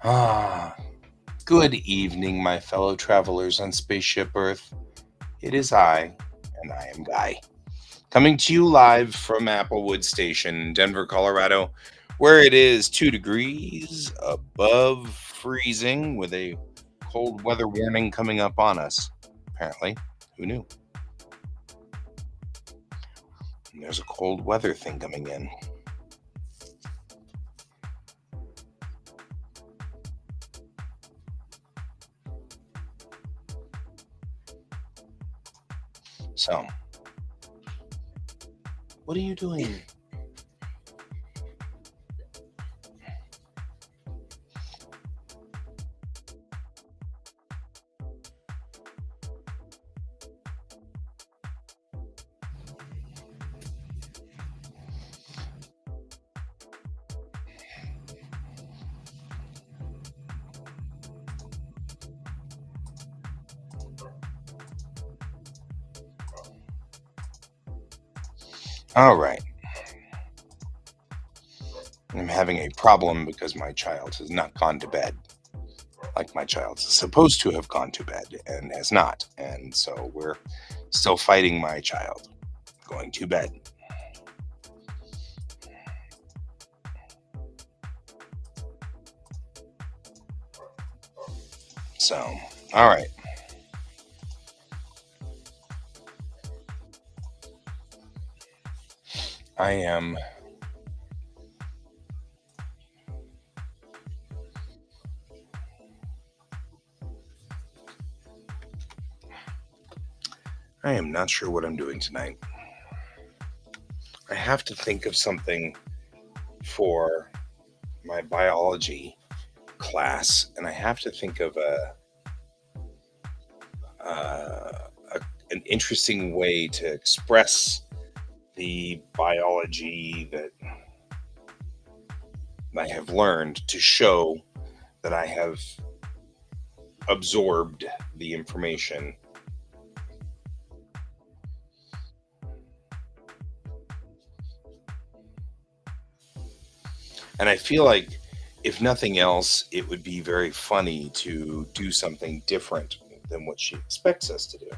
Ah, good evening, my fellow travelers on Spaceship Earth. It is I, and I am Guy, coming to you live from Applewood Station in Denver, Colorado, where it is 2 degrees above freezing with a cold weather warning coming up on us. Apparently, who knew? And there's a cold weather thing coming in. So, what are you doing? All right. I'm having a problem because my child has not gone to bed. Like my child's supposed to have gone to bed and has not. And so we're still fighting my child going to bed. So, all right. I am not sure what I'm doing tonight. I have to think of something for my biology class, and I have to think of an interesting way to express the biology that I have learned to show that I have absorbed the information. And I feel like, if nothing else, it would be very funny to do something different than what she expects us to do.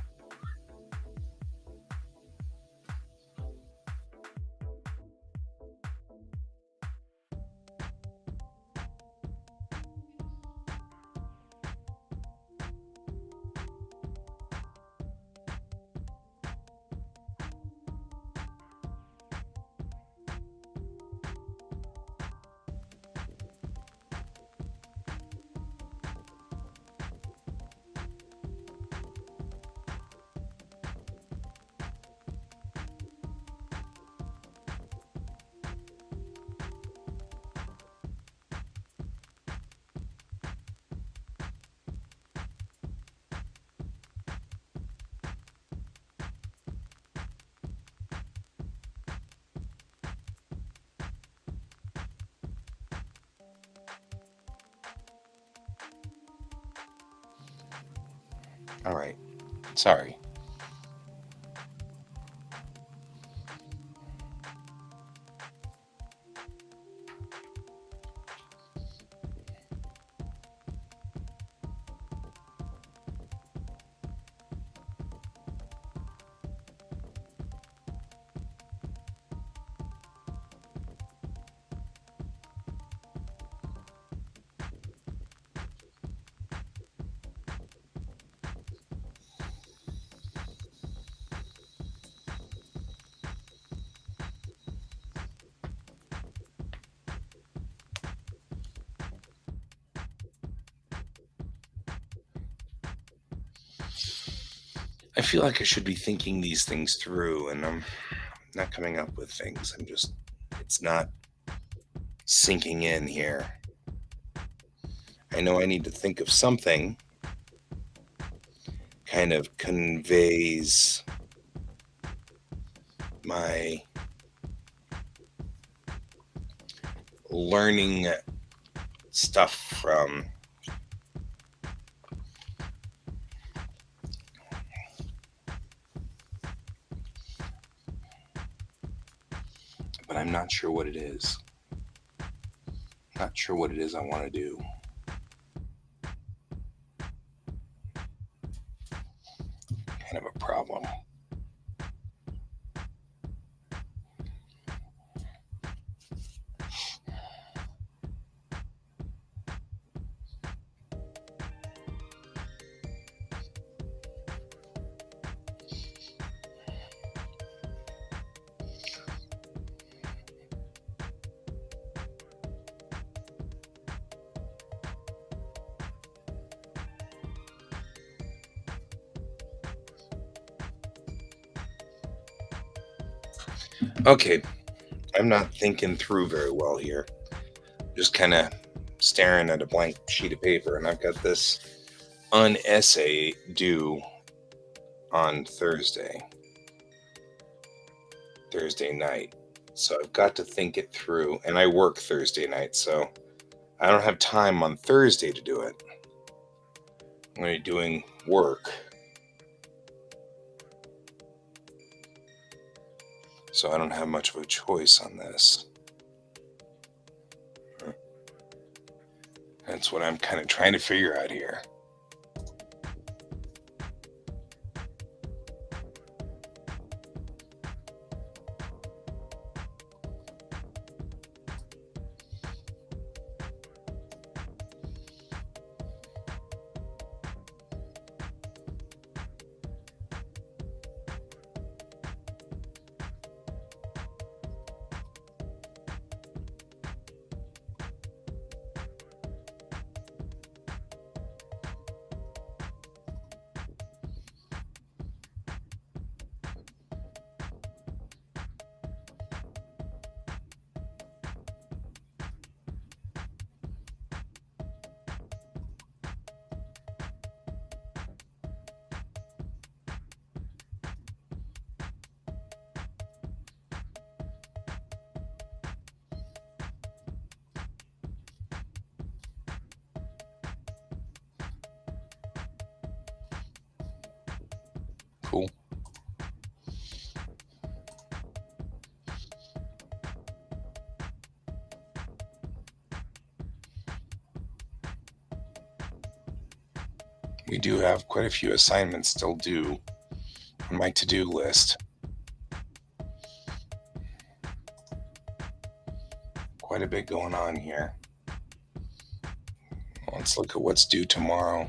All right. Sorry. I feel like I should be thinking these things through, and I'm not coming up with things. It's not sinking in here. I know I need to think of something kind of conveys my learning stuff from, but I'm not sure what it is. Not sure what it is I want to do. Kind of a problem. Okay, I'm not thinking through very well here. Just kind of staring at a blank sheet of paper, and I've got this essay due on Thursday night. So I've got to think it through, and I work Thursday night, so I don't have time on Thursday to do it. I'm going to be doing work. So I don't have much of a choice on this. That's what I'm kind of trying to figure out here. Cool. We do have quite a few assignments still due on my to-do list. Quite a bit going on here. Let's look at what's due tomorrow.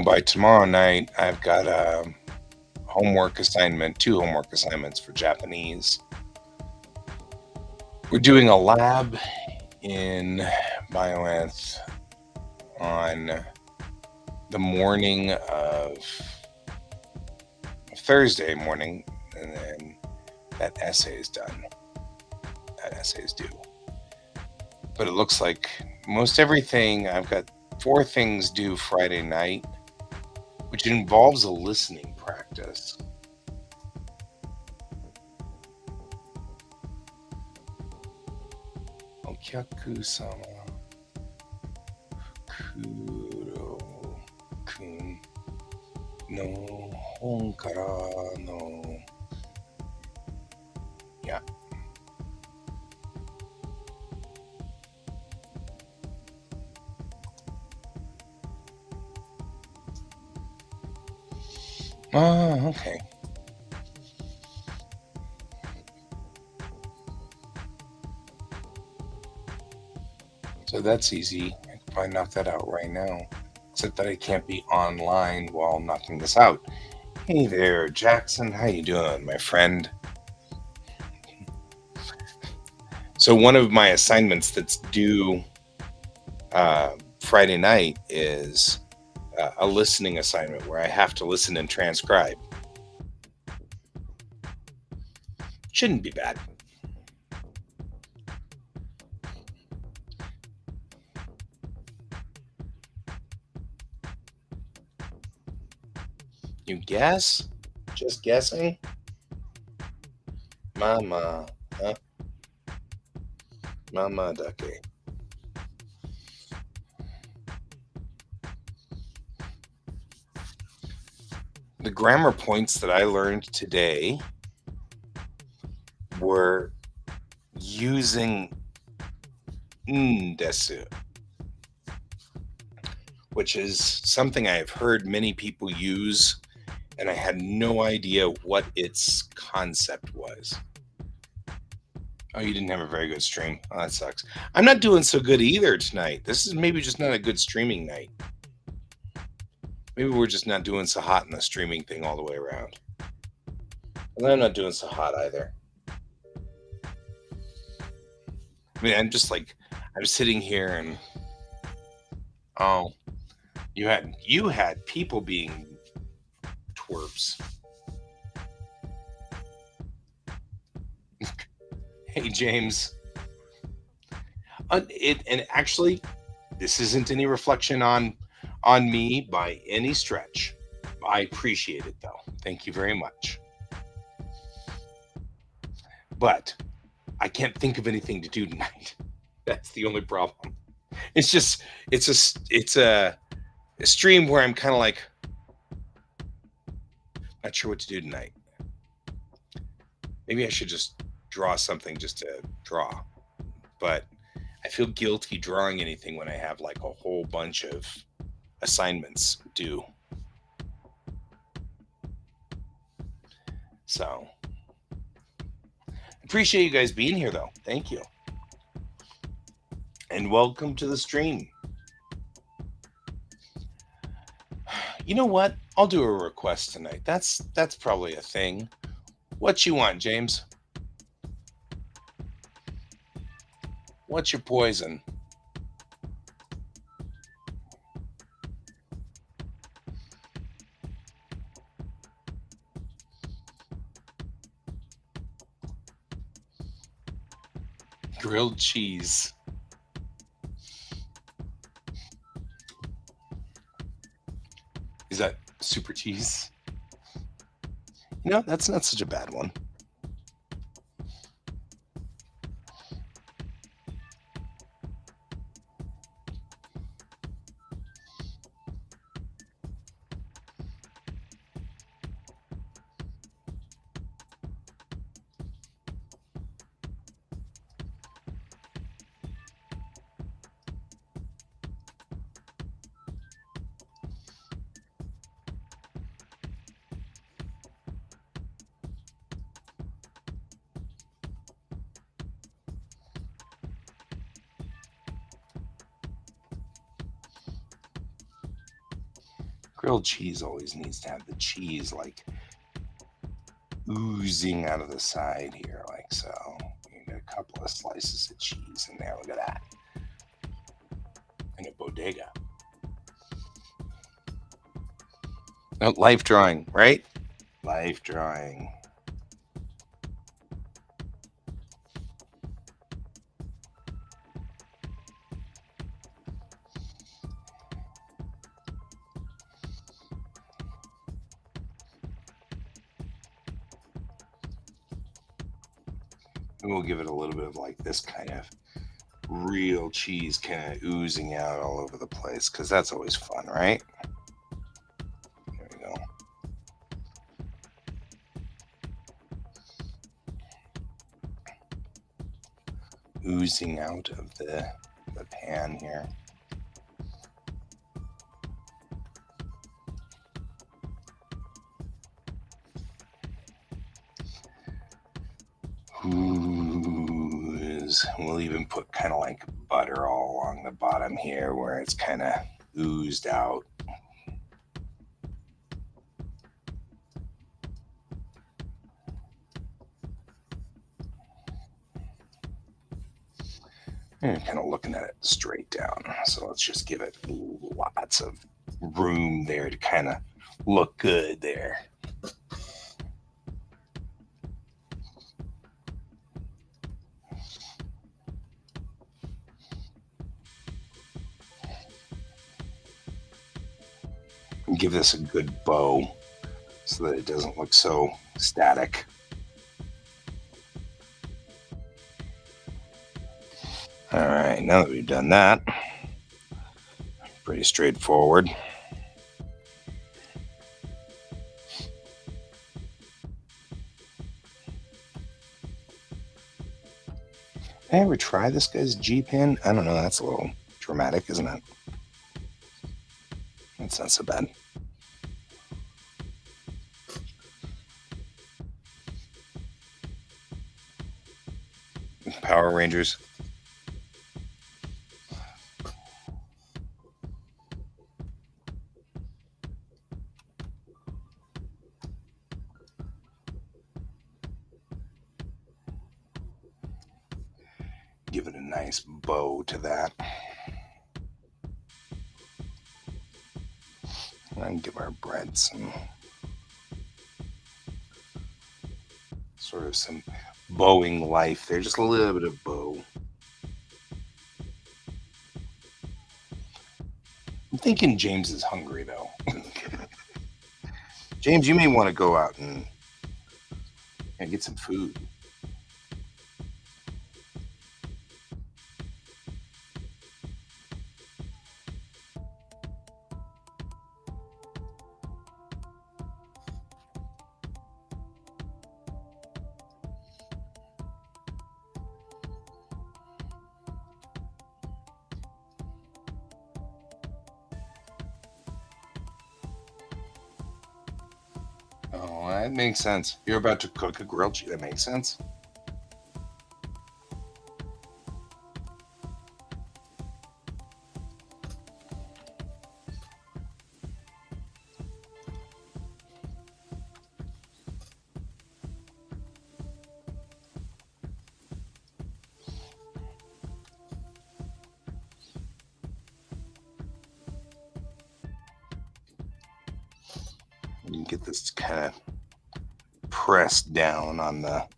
By tomorrow night, I've got a two homework assignments for Japanese. We're doing a lab in Bioenth on the morning of Thursday morning, and then that essay is done. That essay is due. But it looks like most everything, I've got 4 things due Friday night, which involves a listening practice. Okyaku-sama Kuro-kun no hon kara no. Yeah. Oh, okay. So that's easy. I can probably knock that out right now. Except that I can't be online while knocking this out. Hey there, Jackson. How you doing, my friend? So one of my assignments that's due Friday night is a listening assignment where I have to listen and transcribe. Shouldn't be bad. You guess? Just guessing? Mama, huh? Mama ducky. The grammar points that I learned today were using desu, which is something I've heard many people use, and I had no idea what its concept was. Oh, you didn't have a very good stream. Oh, that sucks. I'm not doing so good either tonight. This is maybe just not a good streaming night. Maybe we're just not doing so hot in the streaming thing all the way around. And I'm not doing so hot either. I mean, I'm just like, I'm sitting here and oh, you had people being twerps. Hey, James. And actually, this isn't any reflection on me by any stretch. I appreciate it though. Thank you very much. But I can't think of anything to do tonight. That's the only problem. It's just it's a stream where I'm kind of like not sure what to do tonight. Maybe I should just draw something just to draw. But I feel guilty drawing anything when I have like a whole bunch of assignments due. So appreciate you guys being here though. Thank you. And welcome to the stream. You know what? I'll do a request tonight. That's probably a thing. What you want, James? What's your poison? Grilled cheese. Is that super cheese? No, that's not such a bad one. Grilled cheese always needs to have the cheese like oozing out of the side here, like so. You get a couple of slices of cheese in there. Look at that. And a bodega. Oh, life drawing, right? Life drawing. And we'll give it a little bit of like this kind of real cheese kind of oozing out all over the place because that's always fun, right? There we go. Oozing out of the pan here. Ooze. We'll even put kind of like butter all along the bottom here where it's kind of oozed out. And kind of looking at it straight down. So let's just give it lots of room there to kind of look good there. Give this a good bow so that it doesn't look so static. All right, now that we've done that, pretty straightforward. Did I ever try this guy's G-pin? I don't know, that's a little dramatic, isn't it? That's not so bad. Power Rangers. Give it a nice bow to that. And give our bread some sort of some bowing life there. Just a little bit of bow. I'm thinking James is hungry though. James, you may want to go out and get some food. Oh, that makes sense. You're about to cook a grilled cheese. That makes sense. You can get this kind of pressed down on the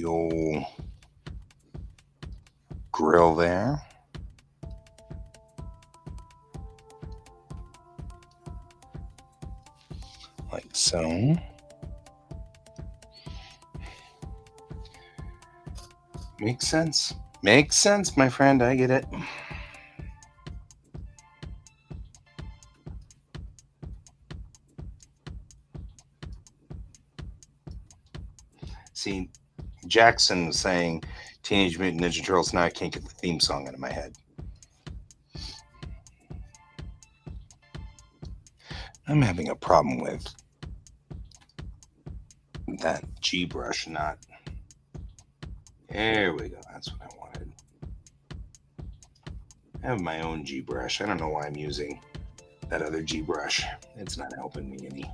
old grill there. Like so. Makes sense. Makes sense, my friend. I get it. See, Jackson was saying Teenage Mutant Ninja Turtles. Now I can't get the theme song out of my head. I'm having a problem with that G brush not. There we go. That's what I wanted. I have my own G brush. I don't know why I'm using that other G brush. It's not helping me any.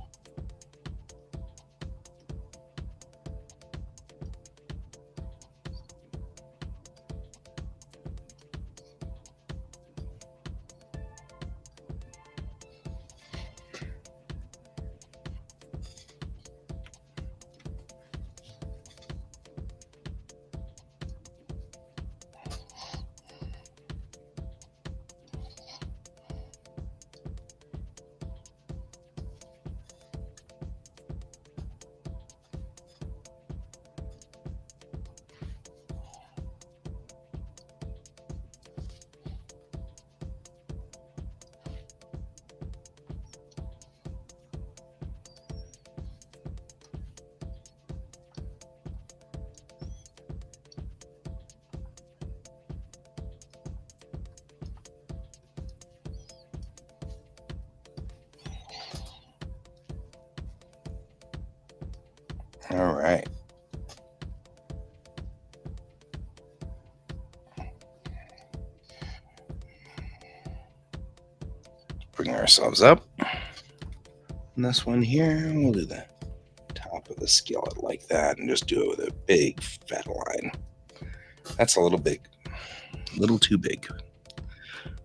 All right. Bring ourselves up. And this one here, we'll do the top of the skillet like that and just do it with a big fat line. That's a little big. A little too big.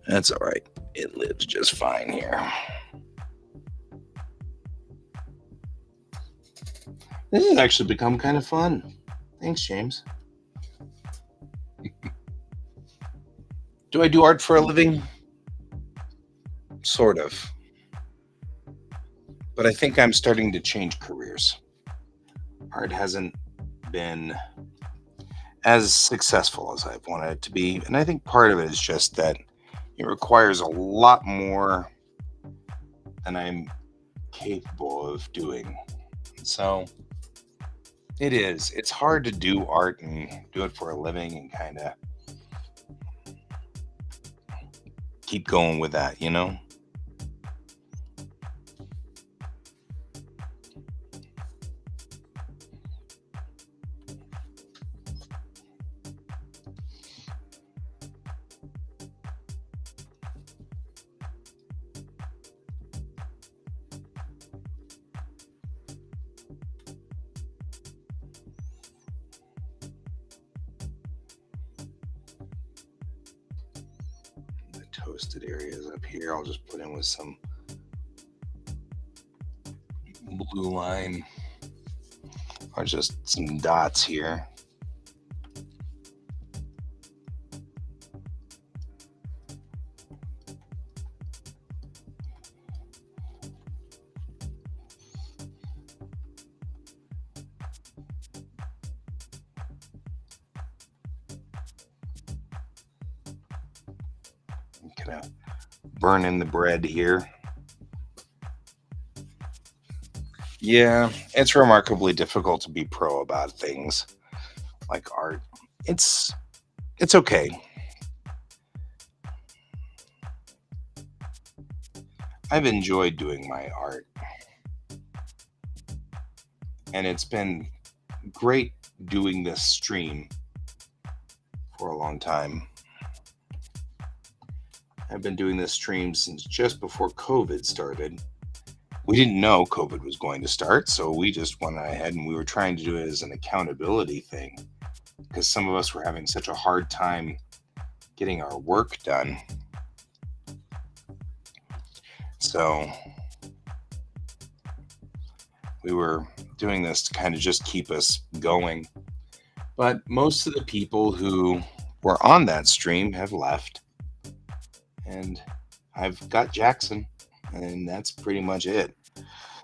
That's all right. It lives just fine here. This has actually become kind of fun. Thanks, James. Do I do art for a living? Sort of. But I think I'm starting to change careers. Art hasn't been as successful as I've wanted it to be. And I think part of it is just that it requires a lot more than I'm capable of doing. So it is. It's hard to do art and do it for a living and kind of keep going with that, you know? The toasted areas up here, I'll just put in with some blue line or just some dots here. Kind of burn in the bread here. Yeah, it's remarkably difficult to be pro about things like art. It's it's okay. I've enjoyed doing my art, and it's been great doing this stream for a long time. I've been doing this stream since just before COVID started. We didn't know COVID was going to start, so we just went ahead and we were trying to do it as an accountability thing because some of us were having such a hard time getting our work done. So we were doing this to kind of just keep us going. But most of the people who were on that stream have left. And I've got Jackson, and that's pretty much it.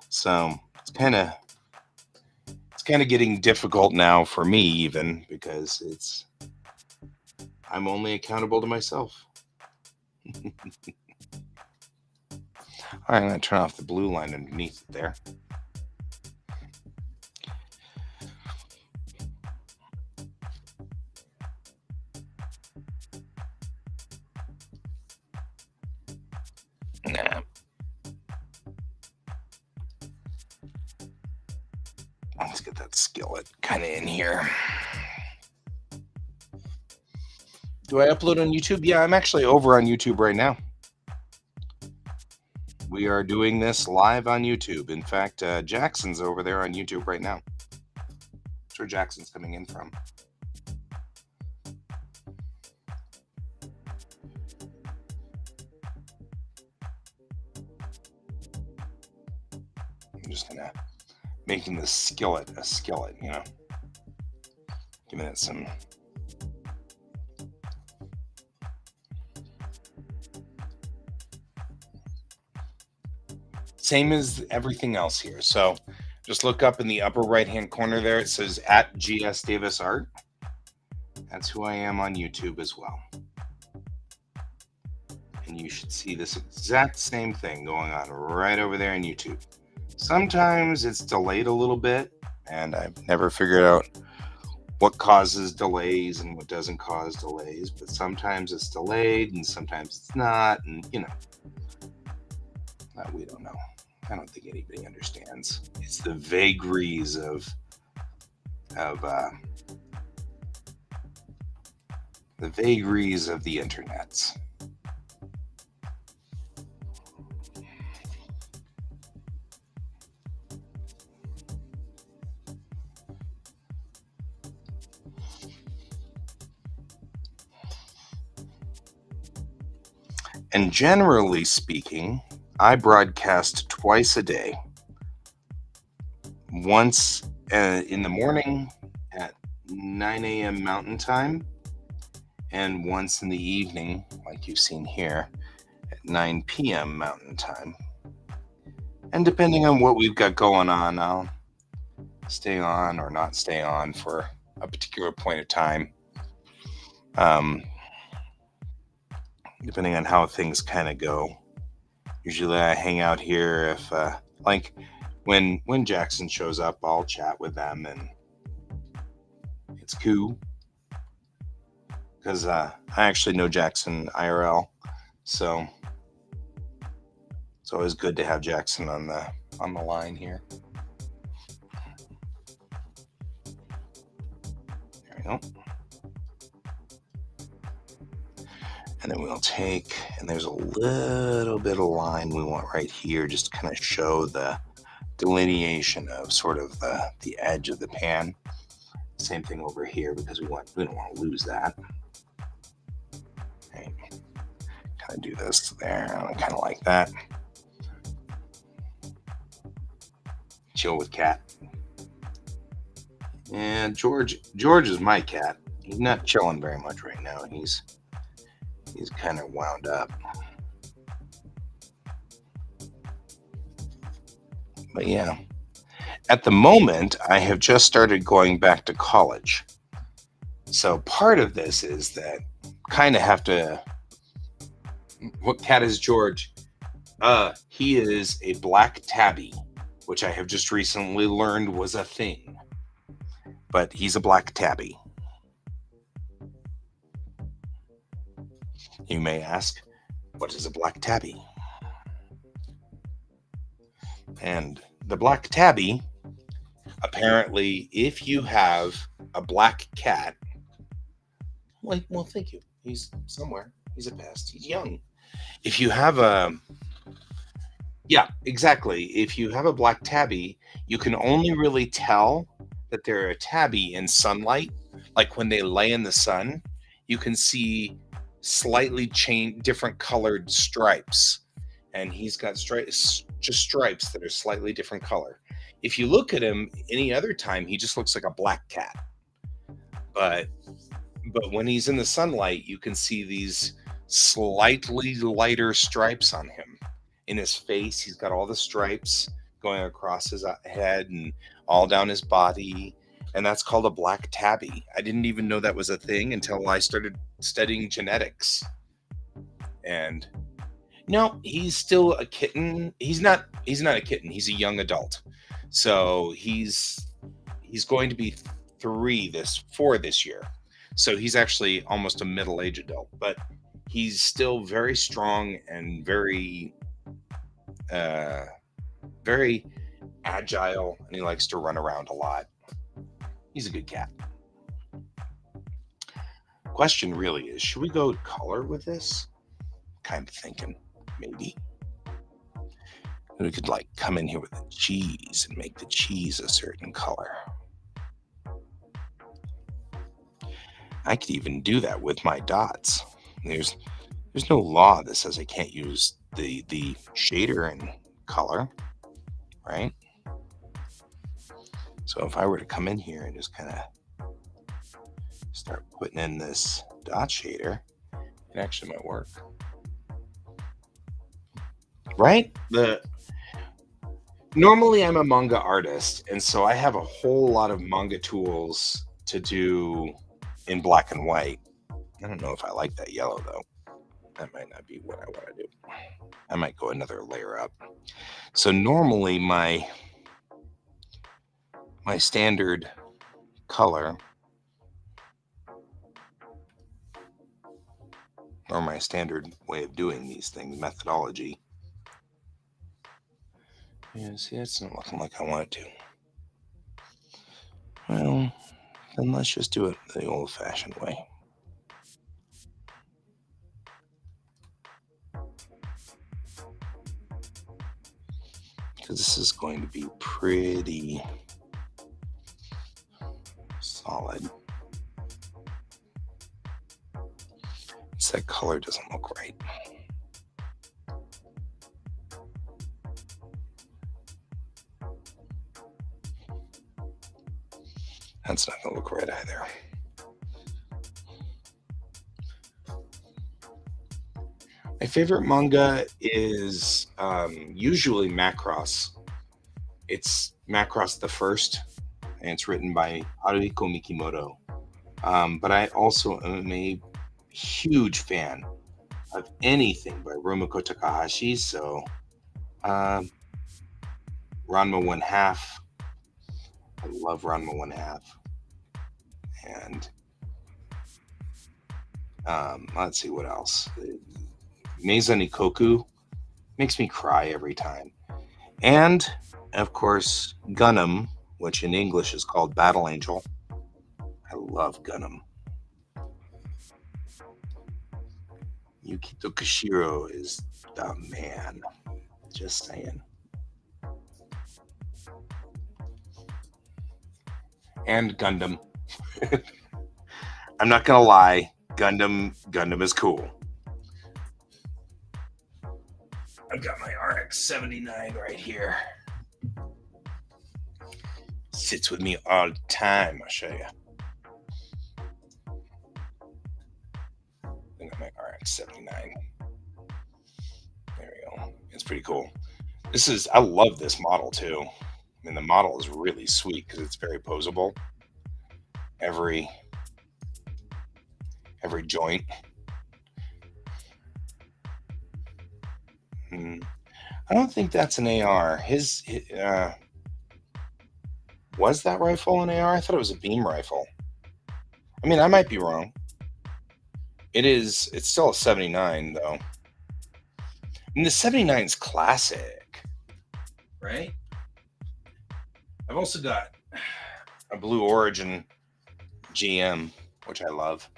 So it's kind of getting difficult now for me even because I'm only accountable to myself. All right, I'm going to turn off the blue line underneath it there. Nah. Let's get that skillet kind of in here. Do I upload on YouTube? Yeah, I'm actually over on YouTube right now. We are doing this live on YouTube. In fact, Jackson's over there on YouTube right now. That's where Jackson's coming in from. I'm just gonna making the skillet a skillet, you know, giving it some. Same as everything else here. So just look up in the upper right hand corner there. It says at GS Davis Art. That's who I am on YouTube as well. And you should see this exact same thing going on right over there on YouTube. Sometimes it's delayed a little bit, and I've never figured out what causes delays and what doesn't cause delays, but sometimes it's delayed and sometimes it's not, and you know, we don't know. I don't think anybody understands. It's the vagaries of the vagaries of the internets. And generally speaking, I broadcast twice a day. Once in the morning at 9 a.m. Mountain Time, and once in the evening, like you've seen here, at 9 p.m. Mountain Time. And depending on what we've got going on, I'll stay on or not stay on for a particular point of time. Um, Depending on how things kind of go. Usually I hang out here if, like, when Jackson shows up, I'll chat with them, and it's cool because I actually know Jackson IRL, so it's always good to have Jackson on the line here. There we go. And then we'll take, and there's a little bit of line we want right here, just to kind of show the delineation of sort of the edge of the pan. Same thing over here, because we don't want to lose that. Right. Kind of do this there, kind of like that. Chill with cat. And George is my cat. He's not chilling very much right now. He's kind of wound up. But yeah, at the moment, I have just started going back to college. So part of this is that kind of have to. What cat is George? He is a black tabby, which I have just recently learned was a thing. But he's a black tabby. You may ask, what is a black tabby? And the black tabby, apparently, if you have a black cat, well, thank you. He's somewhere. He's a pest. He's young. If you have yeah, exactly. If you have a black tabby, you can only really tell that they're a tabby in sunlight. Like when they lay in the sun, you can see slightly different colored stripes. And he's got just stripes that are slightly different color. If you look at him any other time, he just looks like a black cat. But when he's in the sunlight, you can see these slightly lighter stripes on him. In his face, he's got all the stripes going across his head and all down his body. And that's called a black tabby. I didn't even know that was a thing until I started studying genetics. And no, he's still a kitten. He's not a kitten. He's a young adult. So he's going to be 4 this year. So he's actually almost a middle-aged adult, but he's still very strong and very very agile, and he likes to run around a lot. He's a good cat. Question really is, should we go color with this? Kind of thinking maybe we could like come in here with the cheese and make the cheese a certain color. I could even do that with my dots. There's no law that says I can't use the shader and color, right? So if I were to come in here and just kind of start putting in this dot shader, it actually might work. Right? Normally I'm a manga artist, and so I have a whole lot of manga tools to do in black and white. I don't know if I like that yellow though. That might not be what I want to do. I might go another layer up. So normally my standard color, or my standard way of doing these things, methodology. Yeah, see, it's not looking like I want it to. Well, then let's just do it the old-fashioned way. Because this is going to be pretty solid. That color doesn't look right. That's not going to look right either. My favorite manga is usually Macross. It's Macross the First, and it's written by Haruhiko Mikimoto. But I also am a huge fan of anything by Rumiko Takahashi. So, um, Ranma One Half. I love Ranma One Half. And let's see what else. Meiza Nikoku makes me cry every time. And, of course, Gundam, which in English is called Battle Angel. I love Gundam. Yukito Kishiro is the man. Just saying. And Gundam. I'm not gonna lie, Gundam is cool. I've got my RX-79 right here. Sits with me all the time. I'll show you. I got my RX-79. There we go. It's pretty cool. I love this model too. I mean, the model is really sweet because it's very posable. Every joint. I don't think that's an AR. Was that rifle an AR? I thought it was a beam rifle. I mean, I might be wrong. It's still a 79 though. I mean, the 79 is classic, right? I've also got a Blue Origin GM, which I love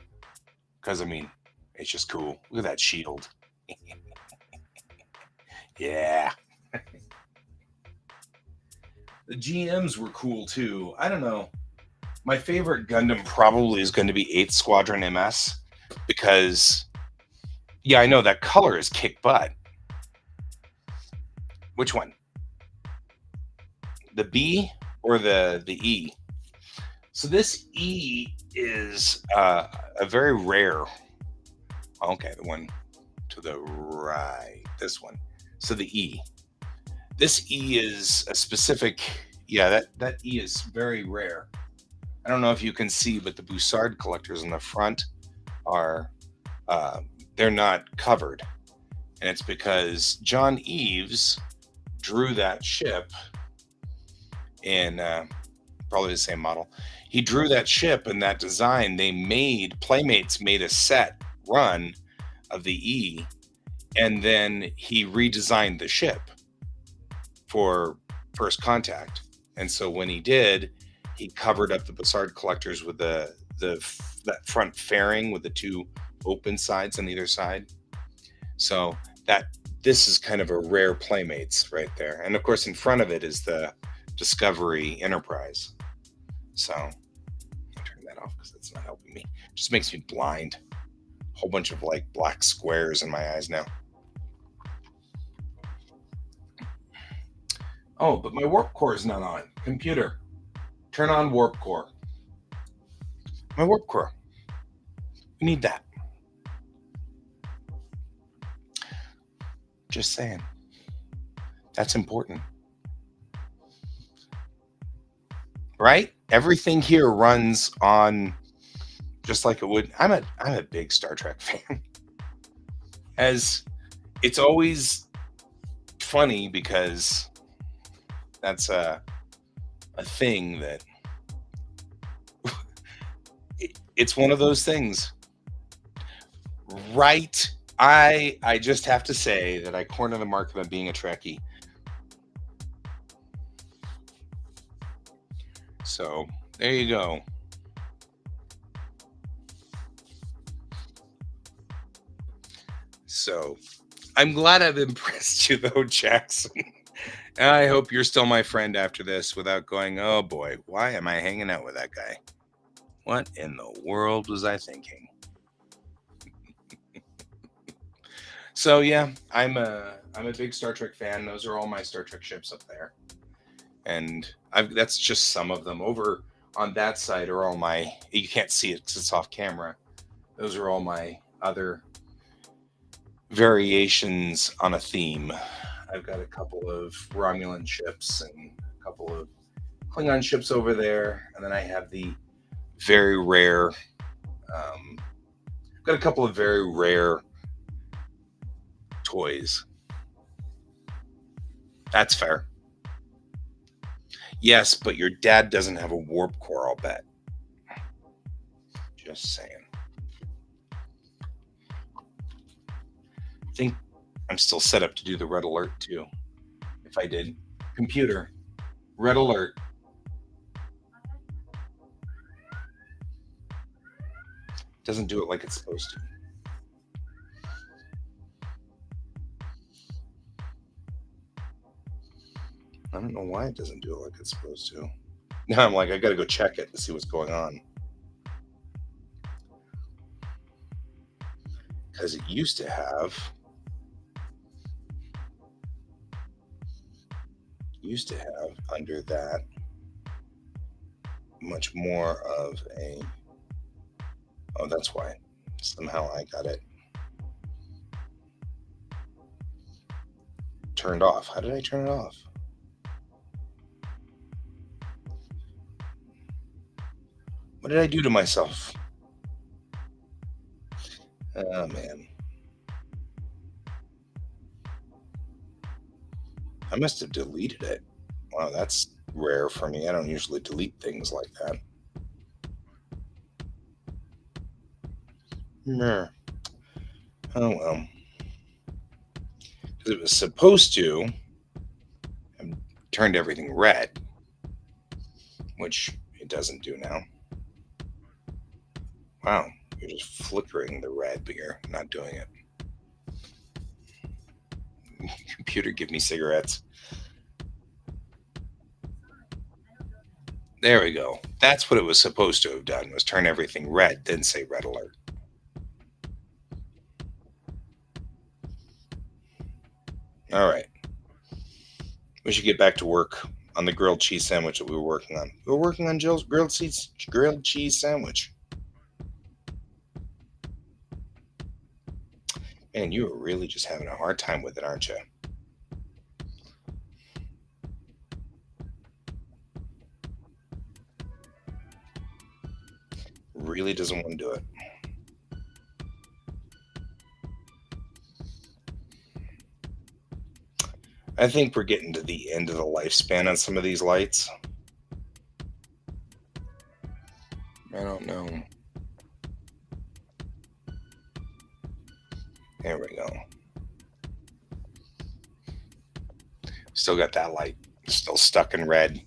because I mean, it's just cool. Look at that shield. Yeah. The GMs were cool too. I don't know. My favorite Gundam probably is going to be 8th Squadron MS because, yeah, I know that color is kick butt. Which one? The B or the E? So this E is a very rare. Okay, the one to the right. This one. So the E. This E is a specific. Yeah, that E is very rare. I don't know if you can see, but the Bussard collectors in the front are they're not covered, and it's because John Eves drew that ship in probably the same model. He drew that ship and that design. Playmates made a set run of the E, and then he redesigned the ship for First Contact. And so when he did, he covered up the Bussard collectors with that front fairing with the two open sides on either side. So this is kind of a rare Playmates right there. And of course, in front of it is the Discovery Enterprise. So I'll turn that off because that's not helping me. It just makes me blind. A whole bunch of like black squares in my eyes now. Oh, but my warp core is not on. Computer, turn on warp core. My warp core. We need that. Just saying. That's important. Right? Everything here runs on just like it would. I'm a big Star Trek fan. As it's always funny because that's a thing that it's one of those things. Right? I just have to say that I corner the market on being a Trekkie. So there you go. So I'm glad I've impressed you though, Jackson. And I hope you're still my friend after this without going, oh boy, why am I hanging out with that guy? What in the world was I thinking? So yeah, I'm a big Star Trek fan. Those are all my Star Trek ships up there, and that's just some of them. On that side are all my, you can't see it because it's off camera. Those are all my other variations on a theme. I've got a couple of Romulan ships and a couple of Klingon ships over there, and then I have the very rare. Got a couple of very rare toys. That's fair. Yes, but your dad doesn't have a warp core, I'll bet. Just saying. I think I'm still set up to do the red alert too. If I did. Computer, red alert. Doesn't do it like it's supposed to. I don't know why it doesn't do it like it's supposed to. Now I'm like, I gotta go check it to see what's going on. Because it used to have under that much more of a, oh, that's why somehow I got it turned off. How did I turn it off? What did I do to myself? Oh man, I must have deleted it. Wow, that's rare for me. I don't usually delete things like that. Meh. Oh well. Because it was supposed to have turned everything red, which it doesn't do now. Wow, you're just flickering the red, but you're not doing it. Computer, give me cigarettes. There we go. That's what it was supposed to have done, was turn everything red, then say red alert. All right. We should get back to work on the grilled cheese sandwich that we were working on. We were working on Jill's grilled cheese sandwich. Man, you are really just having a hard time with it, aren't you? Really doesn't want to do it. I think we're getting to the end of the lifespan on some of these lights. I don't know. There we go. Still got that light. Still stuck in red.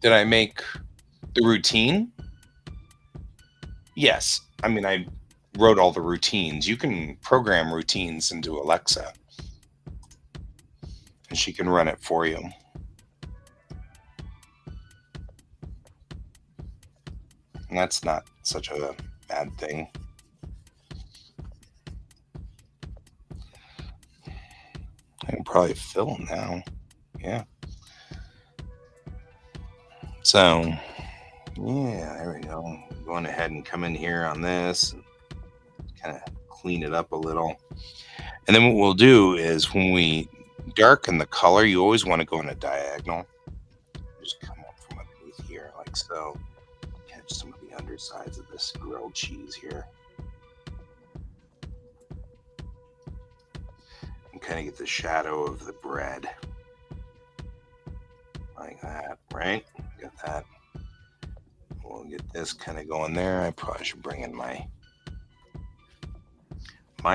Did I make the routine? Yes. I mean, I wrote all the routines. You can program routines into Alexa, and she can run it for you. And that's not such a bad thing. I can probably fill now. Yeah. So, yeah, there we go. Going ahead and come in here on this and kind of clean it up a little. And then what we'll do is when we darken the color, you always want to go in a diagonal. Just come up from underneath here like so. Catch some of the undersides of this grilled cheese here. And kind of get the shadow of the bread. Like that, right? Got that. We'll get this kind of going there. I probably should bring in my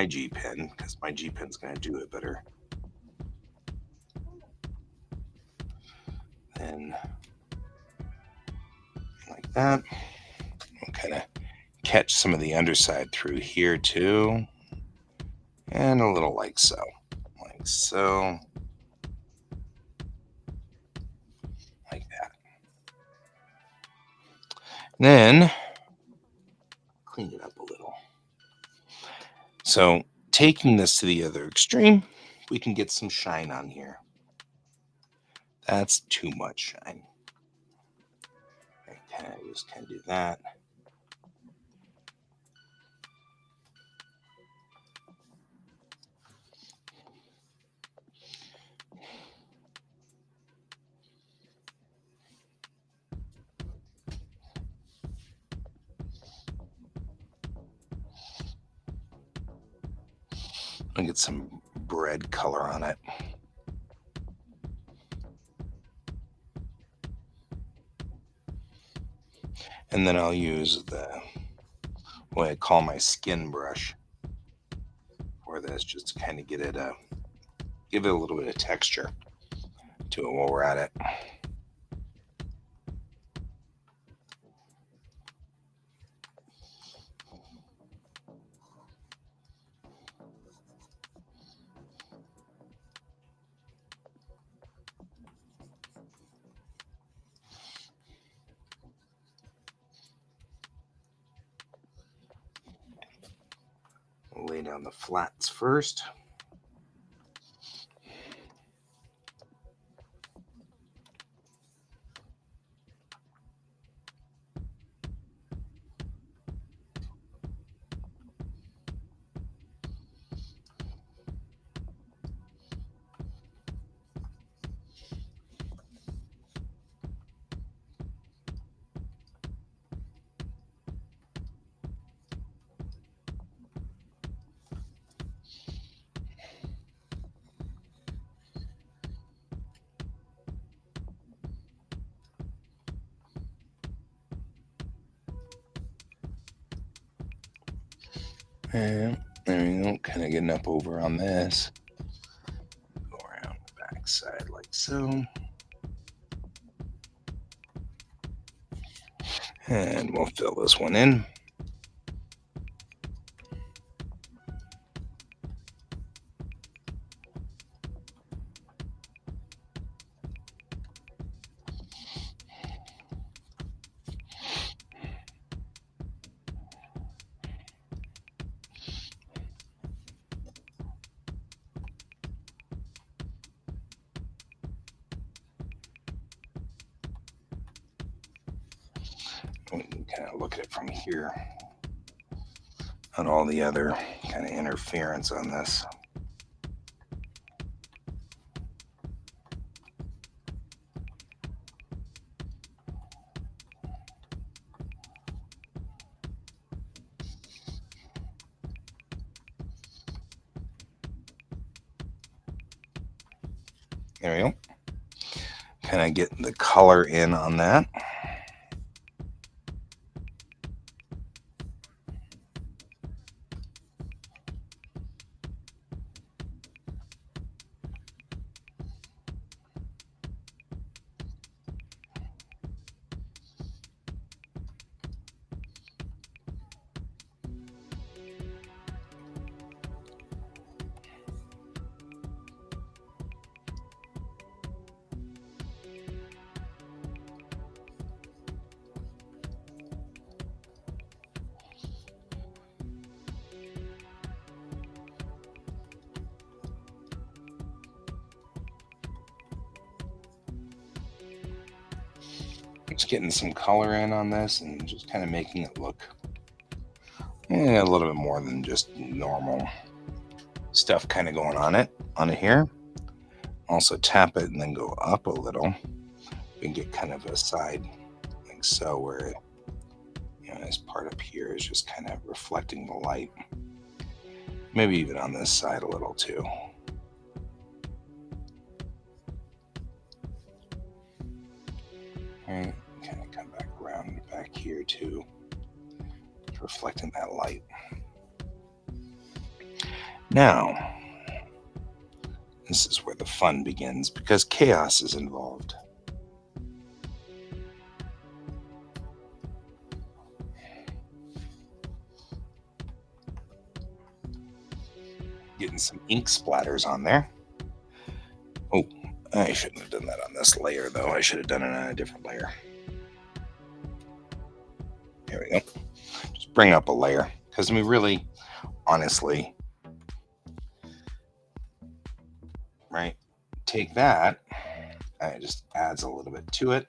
G pen because my G pen's going to do it better. Then like that. We'll kind of catch some of the underside through here too. And a little like so. Like so. Like that. Then clean it up a little. So taking this to the other extreme, we can get some shine on here. That's too much shine. Okay, just kind of do that. I'll get some bread color on it. And then I'll use what I call my skin brush for this, just to kind of give it a little bit of texture to it while we're at it. We'll lay down the flats first. And there we go, kind of getting up over on this. Go around the back side like so. And we'll fill this one in. We can kind of look at it from here at all the other kind of interference on this. There we go. Kind of get the color in on that. Just getting some color in on this and just kind of making it look a little bit more than just normal stuff kind of going on it here. Also tap it and then go up a little. We can get kind of a side like so, where this part up here is just kind of reflecting the light. Maybe even on this side a little too. Alright, kind of come back around back here too. It's reflecting that light. Now, this is where the fun begins, because chaos is involved. Getting some ink splatters on there. Oh, I shouldn't have done that on this layer, though. I should have done it on a different layer. There we go. Just bring up a layer, because we really, honestly, right, take that It just adds a little bit to it.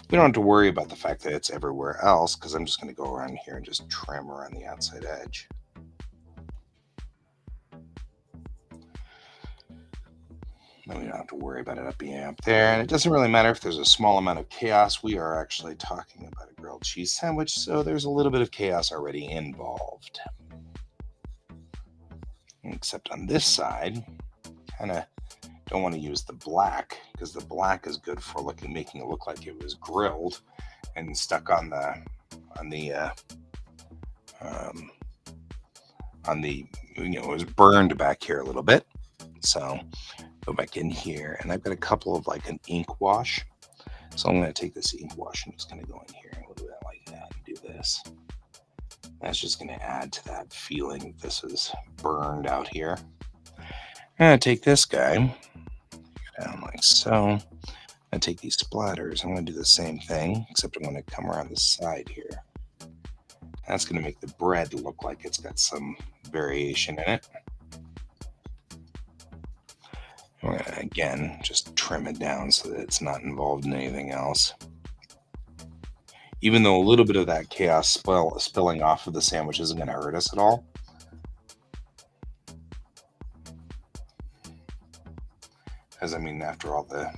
We don't have to worry about the fact that it's everywhere else because I'm just going to go around here and just trim around the outside edge. Then we don't have to worry about it being up there. And it doesn't really matter if there's a small amount of chaos. We are actually talking about a grilled cheese sandwich, so there's a little bit of chaos already involved. Except on this side, kind of don't want to use the black because the black is good for making it look like it was grilled and stuck on the it was burned back here a little bit. So go back in here, and I've got a couple of like an ink wash. So I'm going to take this ink wash and just going to go in here and we'll do that like that and do this. That's just going to add to that feeling this is burned out here. I'm going to take this guy down like so. I take these splatters. I'm going to do the same thing, except I'm going to come around the side here. That's going to make the bread look like it's got some variation in it. We're going to, again, just trim it down so that it's not involved in anything else. Even though a little bit of that chaos spilling off of the sandwich isn't going to hurt us at all. Because, I mean, after all, the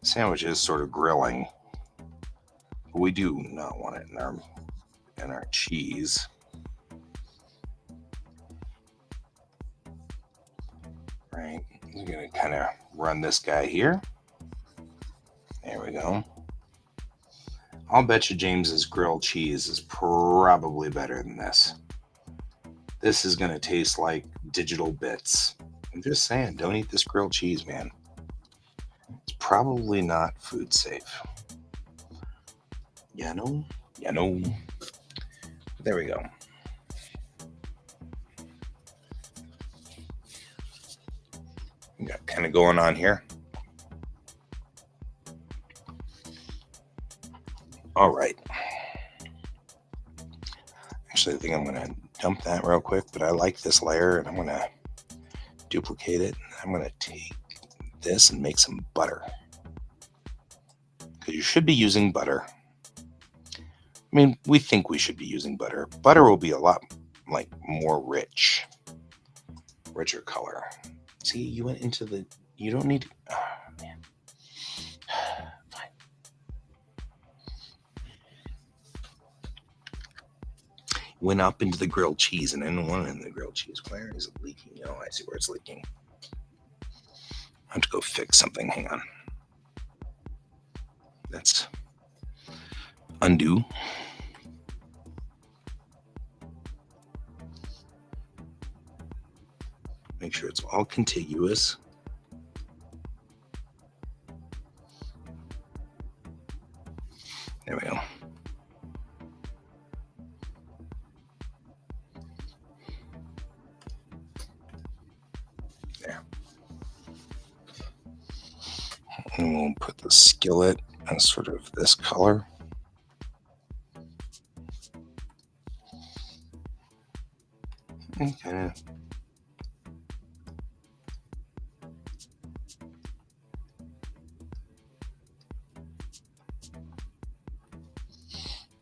sandwich is sort of grilling. But we do not want it in our cheese. Right, I'm going to kind of run this guy here. There we go. I'll bet you James's grilled cheese is probably better than this. This is going to taste like digital bits. I'm just saying, don't eat this grilled cheese, man. It's probably not food safe. You know. There we go. We got kind of going on here. All right. Actually, I think I'm going to dump that real quick, but I like this layer, and I'm going to duplicate it. I'm going to take this and make some butter. Because you should be using butter. I mean, we think we should be using butter. Butter will be a lot, like, more richer color. See, you went into the, you don't need to, oh, man. Fine. Went up into the grilled cheese, and I didn't want it in the grilled cheese. Where is it leaking? Oh, I see where it's leaking. I have to go fix something. Hang on. That's undo. Make sure it's all contiguous. There we go. There. And we'll put the skillet as sort of this color. Okay.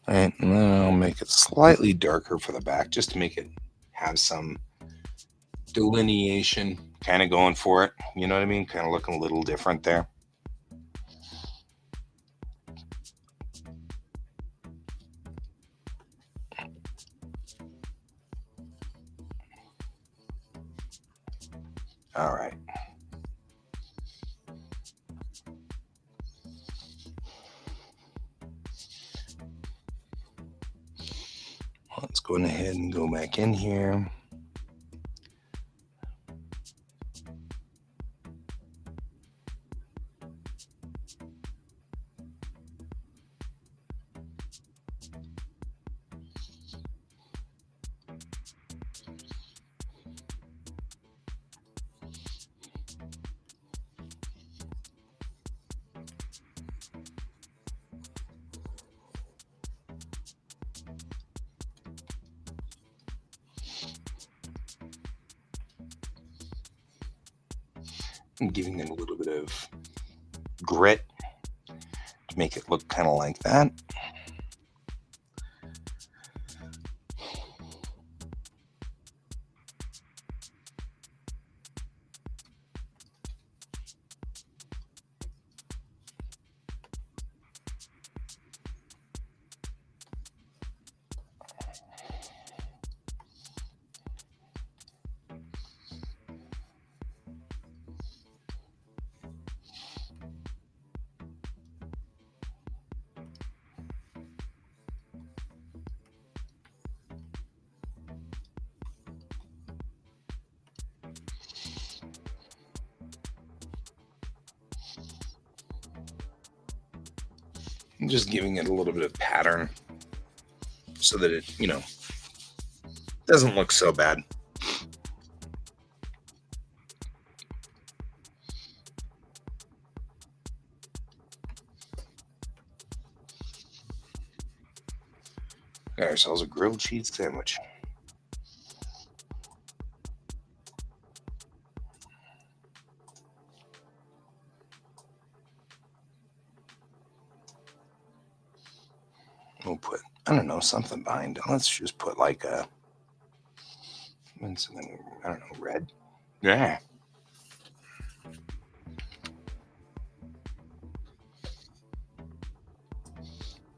All right, and then I'll make it slightly darker for the back just to make it have some delineation kind of going for it. You know what I mean? Kind of looking a little different there. All right. Let's go ahead and go back in here. I'm giving it a little bit of grit to make it look kind of like that. I'm just giving it a little bit of pattern so that it, doesn't look so bad. Got ourselves a grilled cheese sandwich. We'll put, I don't know, something behind it. Let's just put like something, I don't know, red. Yeah.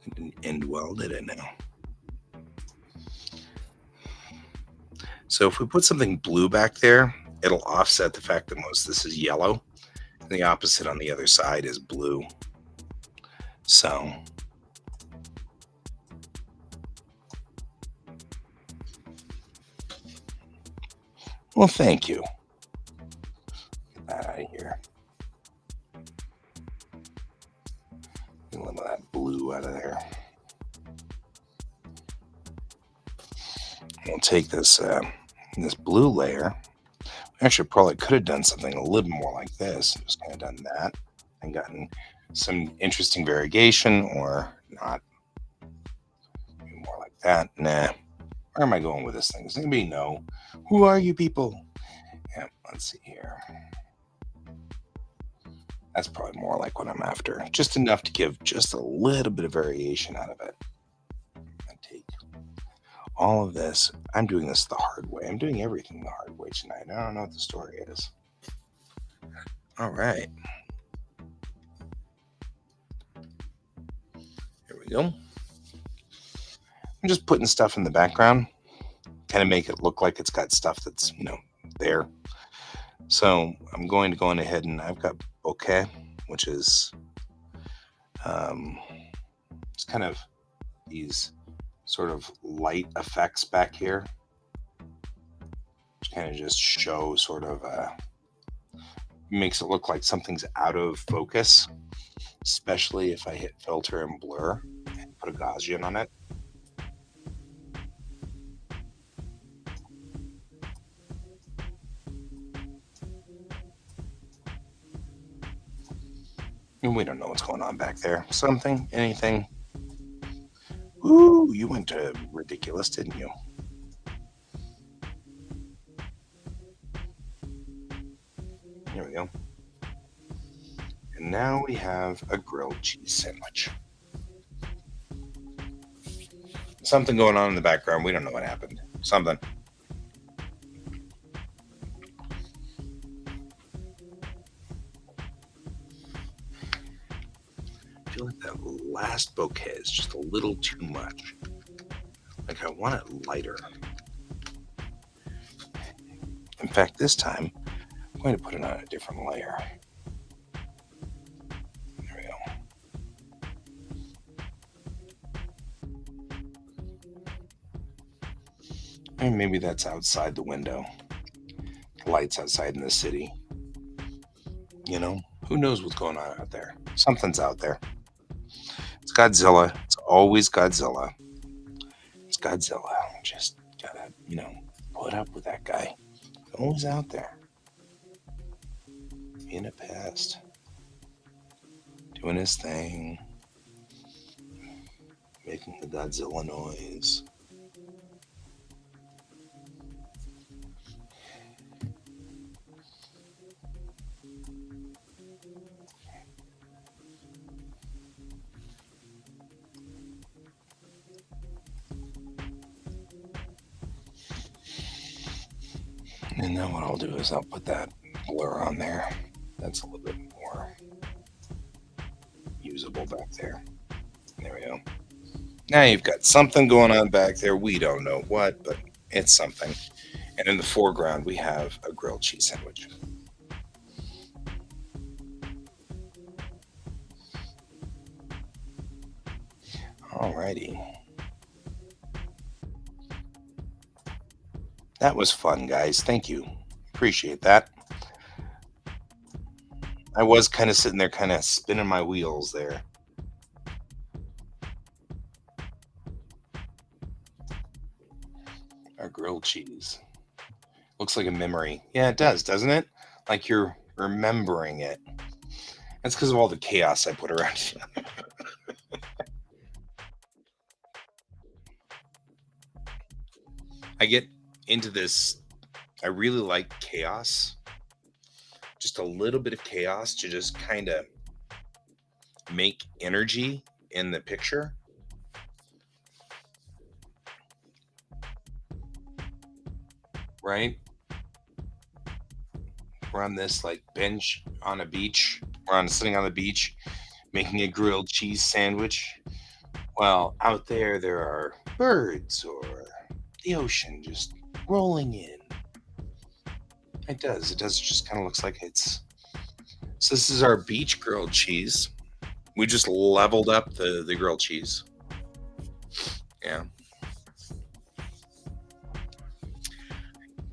It didn't end well, did it now? So if we put something blue back there, it'll offset the fact that most of this is yellow. And the opposite on the other side is blue. So well, thank you. Get that out of here. Get a little of that blue out of there. We'll take this this blue layer. Actually, probably could have done something a little more like this. Just kind of done that and gotten some interesting variegation, or not. Maybe more like that. Nah. Where am I going with this thing? Does anybody know? Who are you people? Yeah, let's see here. That's probably more like what I'm after. Just enough to give just a little bit of variation out of it. I take all of this. I'm doing this the hard way. I'm doing everything the hard way tonight. I don't know what the story is. All right. Here we go. I'm just putting stuff in the background, kind of make it look like it's got stuff that's, there. So I'm going to go on ahead and I've got bokeh, which is it's kind of these sort of light effects back here, which kind of just show sort of makes it look like something's out of focus, especially if I hit filter and blur and put a Gaussian on it. And we don't know what's going on back there. Something, anything. Ooh, you went to ridiculous, didn't you? Here we go. And now we have a grilled cheese sandwich. Something going on in the background. We don't know what happened. Something. I feel like that last bouquet is just a little too much. Like I want it lighter. In fact, this time I'm going to put it on a different layer. There we go. And maybe that's outside the window. Lights outside in the city. Who knows what's going on out there? Something's out there. It's Godzilla. It's always Godzilla. It's Godzilla. Just gotta, put up with that guy. He's always out there. Being a pest. Doing his thing. Making the Godzilla noise. And now what I'll do is I'll put that blur on there. That's a little bit more usable back there. There we go. Now you've got something going on back there. We don't know what, but it's something. And in the foreground, we have a grilled cheese sandwich. Alrighty. That was fun, guys. Thank you. Appreciate that. I was kind of sitting there, kind of spinning my wheels there. Our grilled cheese. Looks like a memory. Yeah, it does, doesn't it? Like you're remembering it. That's because of all the chaos I put around. I get into this. I really like chaos. Just a little bit of chaos to just kind of make energy in the picture. Right? We're on this like bench on a beach. We're on sitting on the beach making a grilled cheese sandwich. Well, out there are birds or the ocean just rolling in. It does. It does. It just kind of looks like it's. So this is our beach grilled cheese. We just leveled up the grilled cheese. Yeah.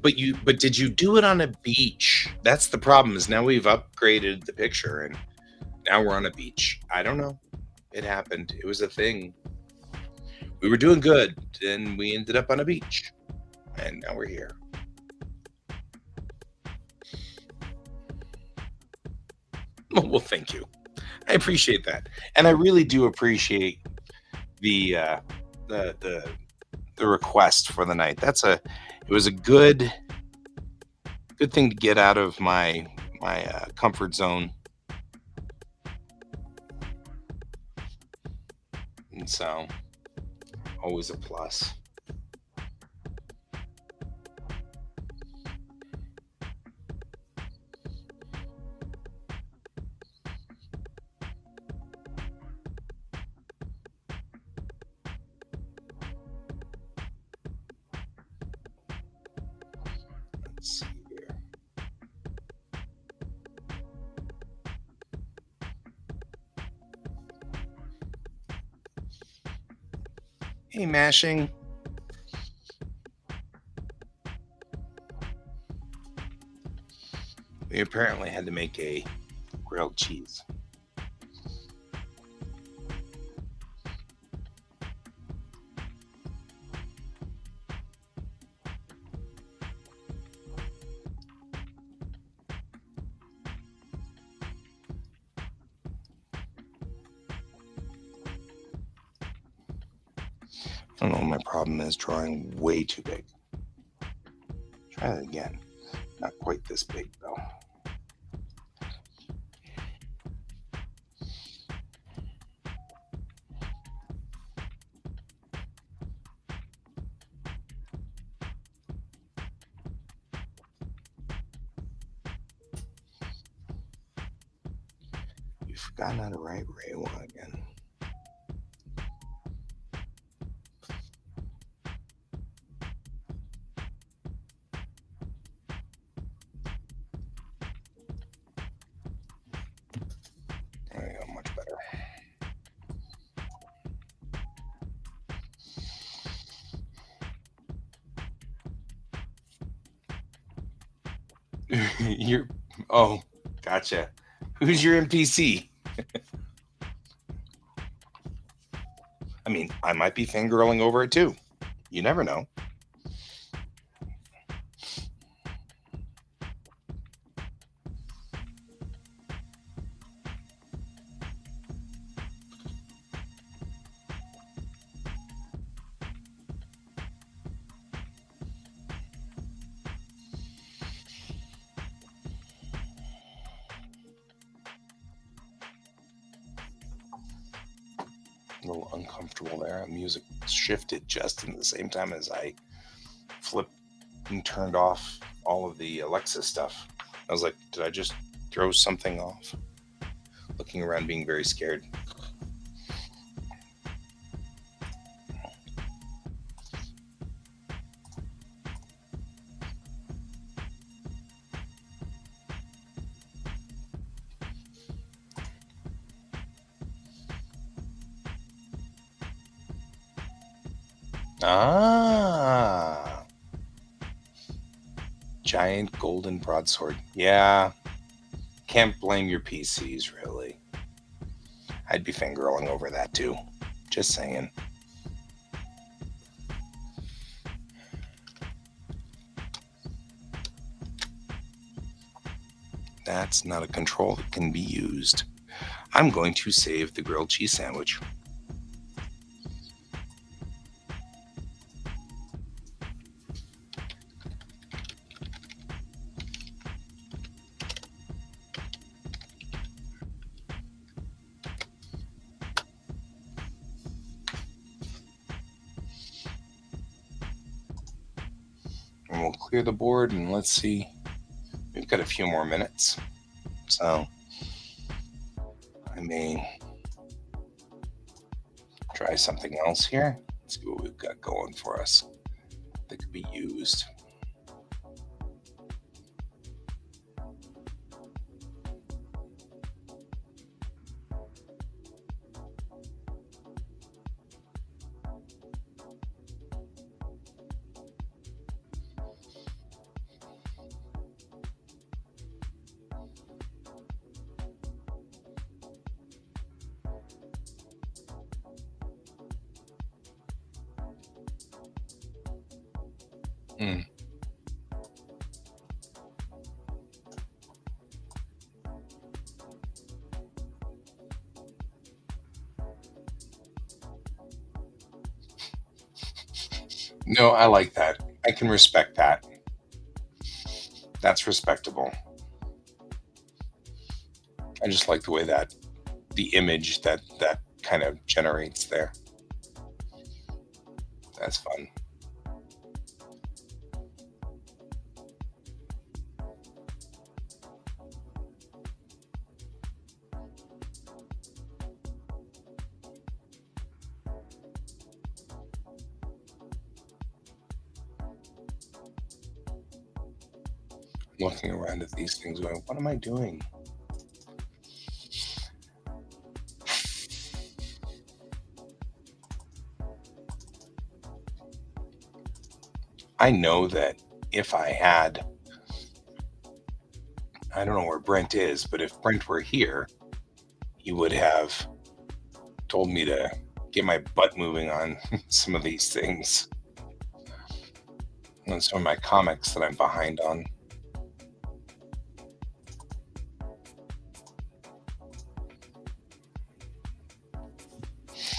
But did you do it on a beach? That's the problem. Is now we've upgraded the picture and now we're on a beach. I don't know. It happened. It was a thing. We were doing good, and we ended up on a beach, and now we're here. Well, thank you. I appreciate that, and I really do appreciate the uh, the the the request for the night. It was a good thing to get out of my comfort zone, and so always a plus. Let's see here. Hey, mashing. We apparently had to make a grilled cheese. I don't know what my problem is drawing way too big. Try that again. Not quite this big though. You've forgotten how to write Ray again. There you go, much better. You're oh, gotcha. Who's your NPC? I mean, I might be fangirling over it too. You never know. A little uncomfortable there. Music shifted just in the same time as I flipped and turned off all of the Alexa stuff. I was like, did I just throw something off? Looking around, being very scared. Ah, giant golden broadsword. Yeah, can't blame your PCs, really. I'd be fangirling over that too. Just saying. That's not a control that can be used. I'm going to save the grilled cheese sandwich. And we'll clear the board and let's see. We've got a few more minutes. So I may try something else here. Let's see what we've got going for us that could be used. Mm. No, I like that. I can respect that. That's respectable. I just like the way that the image that kind of generates there. That's fun. Looking around at these things going, what am I doing? I know that if I had, I don't know where Brent is, but if Brent were here, he would have told me to get my butt moving on some of these things and some of my comics that I'm behind on.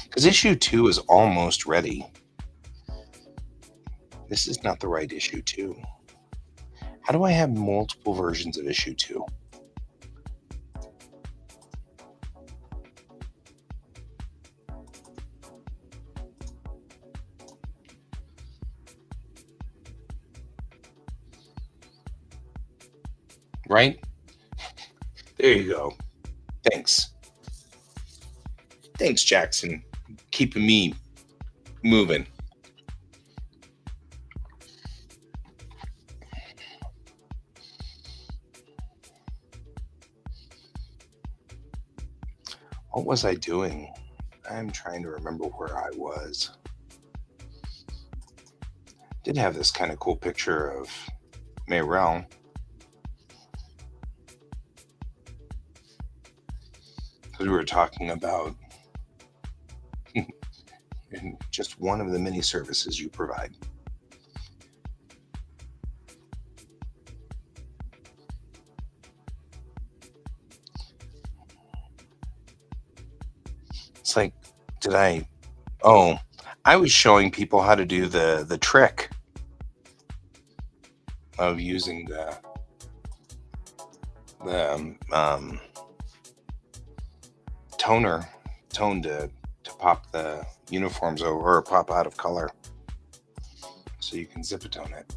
Because issue 2 is almost ready. This is not the right issue 2. How do I have multiple versions of issue 2? Right? There you go. Thanks. Thanks, Jackson. Keeping me moving. What was I doing? I'm trying to remember where I was. Did have this kind of cool picture of Mayrel. Because we were talking about just one of the many services you provide. It's like, did I? Oh, I was showing people how to do the trick of using the tone to pop the uniforms over or pop out of color, so you can zip tone it.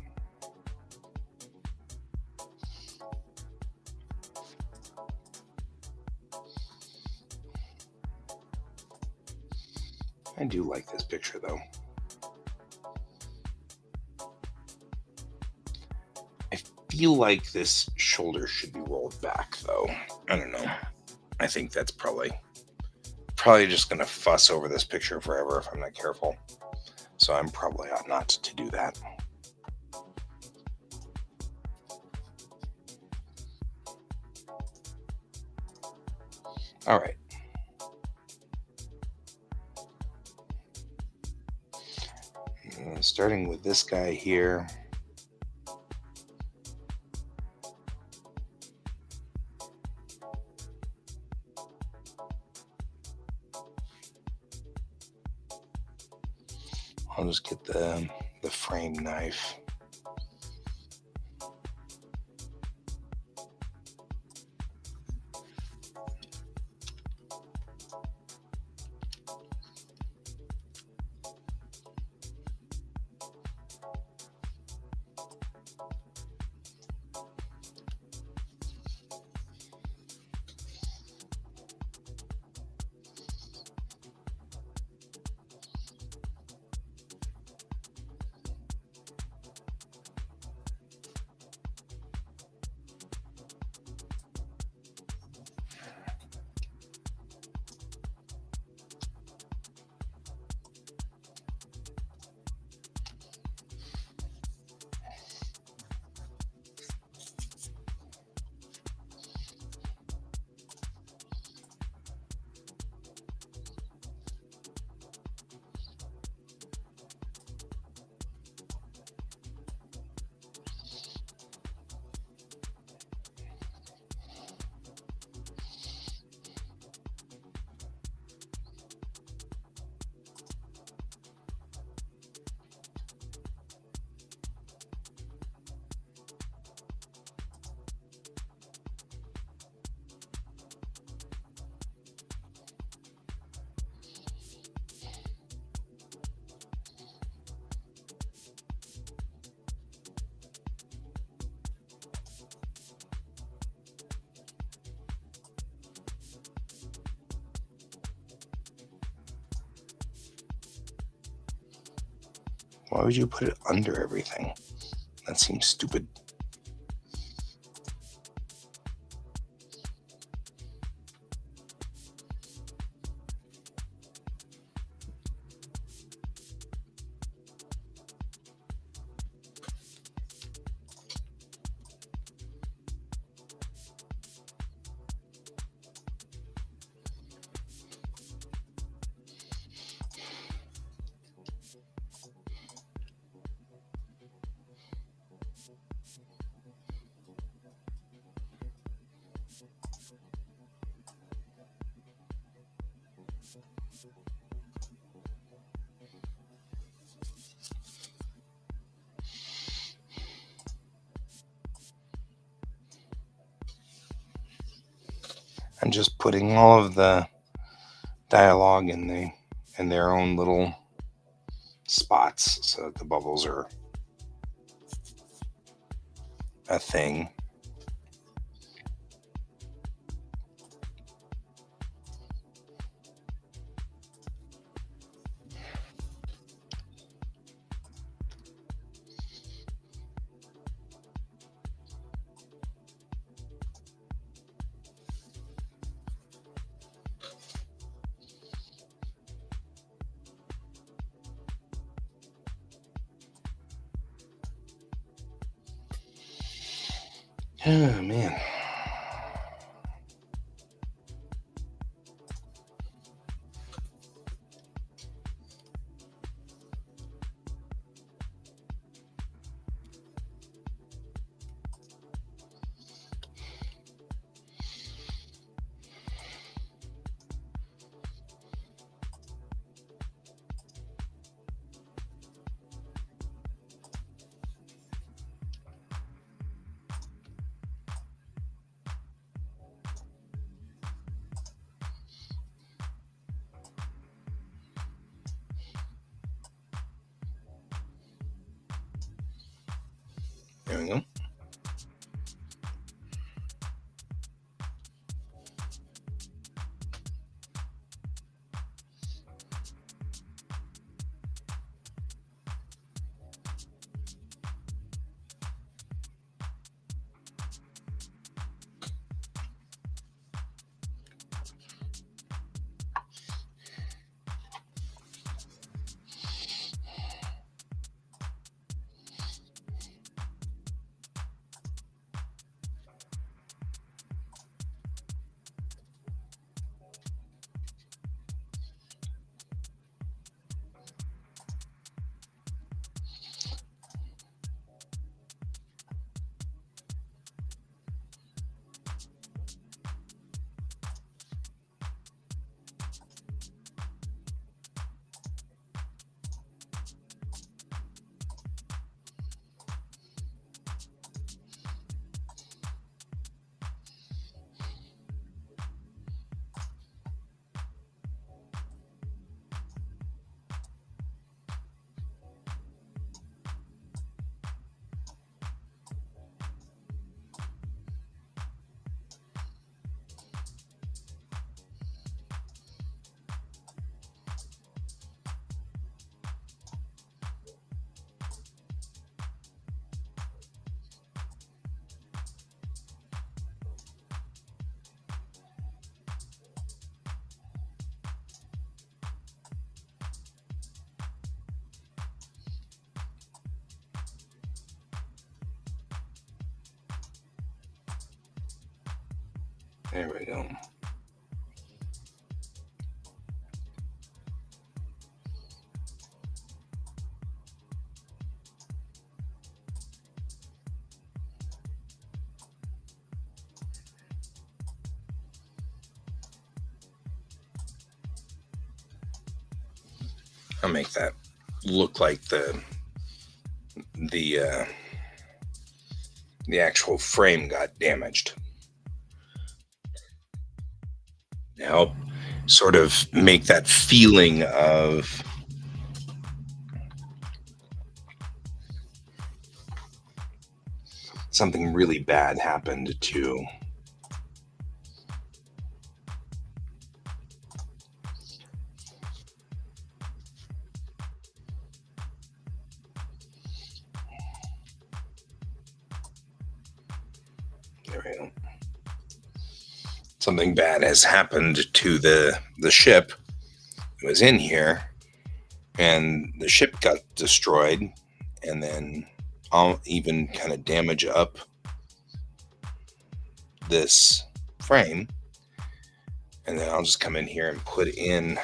I do like this picture, though. I feel like this shoulder should be rolled back, though. I don't know. I think that's probably just going to fuss over this picture forever if I'm not careful. So I'm probably ought not to do that. All right. Starting with this guy here. I'll just get the frame knife. Why would you put it under everything? That seems stupid. I'm just putting all of the dialogue in their own little spots so that the bubbles are a thing. Oh, man. There we go. There we go. I'll make that look like the uh, the actual frame got damaged. To help sort of make that feeling of something really bad happened to. There we go. Something bad has happened to the ship. It was in here, and the ship got destroyed, and then I'll even kind of damage up this frame, and then I'll just come in here and put in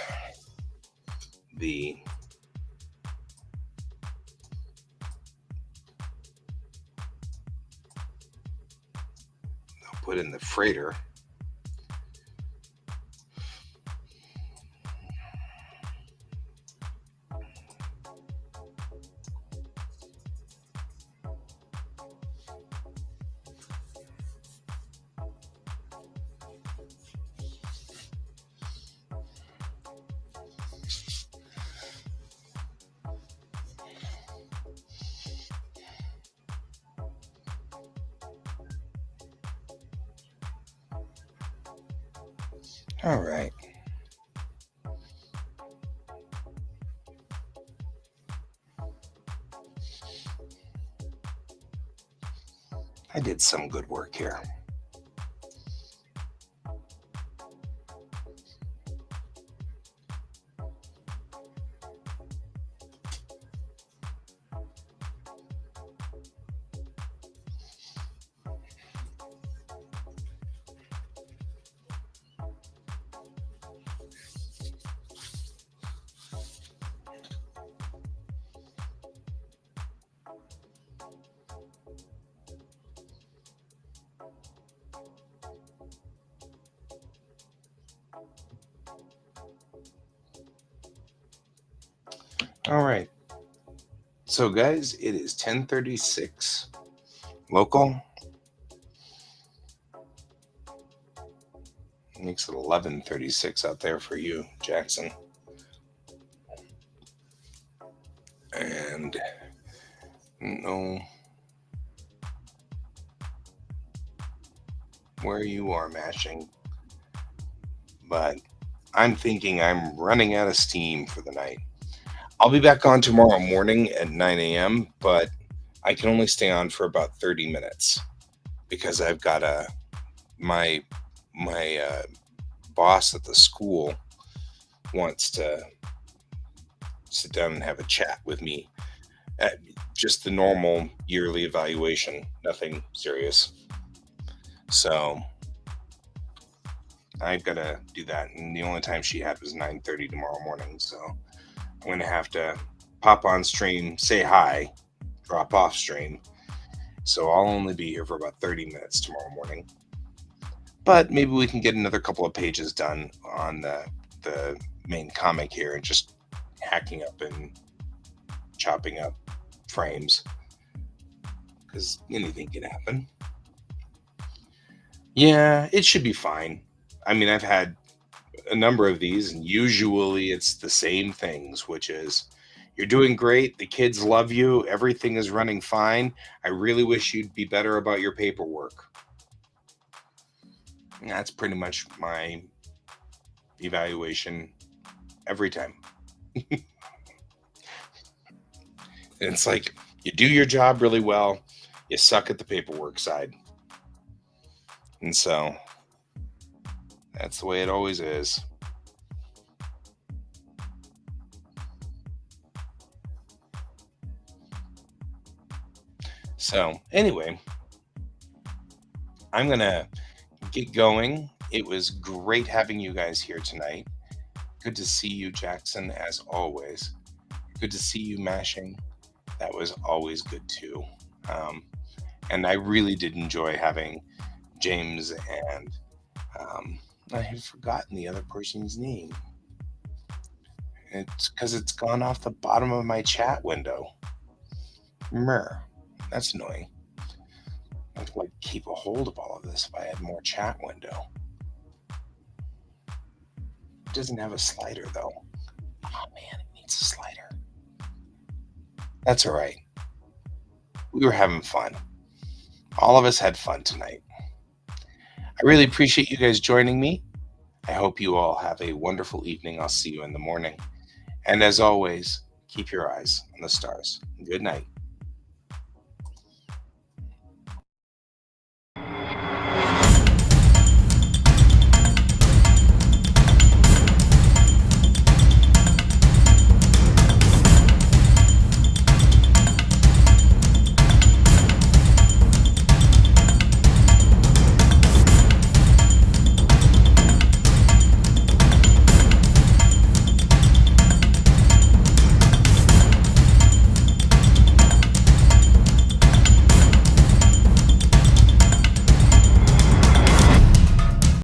the freighter. All right. I did some good work here. All right. So guys, it is 10:36 local. Makes it 11:36 out there for you, Jackson. And no where you are mashing, but I'm thinking I'm running out of steam for the night. I'll be back on tomorrow morning at 9 a.m., but I can only stay on for about 30 minutes because I've got my boss at the school wants to sit down and have a chat with me at just the normal yearly evaluation, nothing serious. So I've got to do that, and the only time she had was 9:30 tomorrow morning. So I'm gonna have to pop on stream, say hi, drop off stream. So I'll only be here for about 30 minutes tomorrow morning. But maybe we can get another couple of pages done on the main comic here and just hacking up and chopping up frames because anything can happen. Yeah, it should be fine. I mean, I've had a number of these, and usually it's the same things, which is you're doing great, the kids love you, everything is running fine. I really wish you'd be better about your paperwork. And that's pretty much my evaluation every time. And it's like you do your job really well, you suck at the paperwork side. And so that's the way it always is. So, anyway, I'm going to get going It was great having you guys here tonight. Good to see you, Jackson, as always. Good to see you, Mashing. That was always good too. Um, and I really did enjoy having James and I have forgotten the other person's name. It's because it's gone off the bottom of my chat window. Mer. That's annoying. I'd like to keep a hold of all of this if I had more chat window. It doesn't have a slider though. Oh man, it needs a slider. That's all right. We were having fun. All of us had fun tonight. I really appreciate you guys joining me. I hope you all have a wonderful evening. I'll see you in the morning. And as always, keep your eyes on the stars. Good night.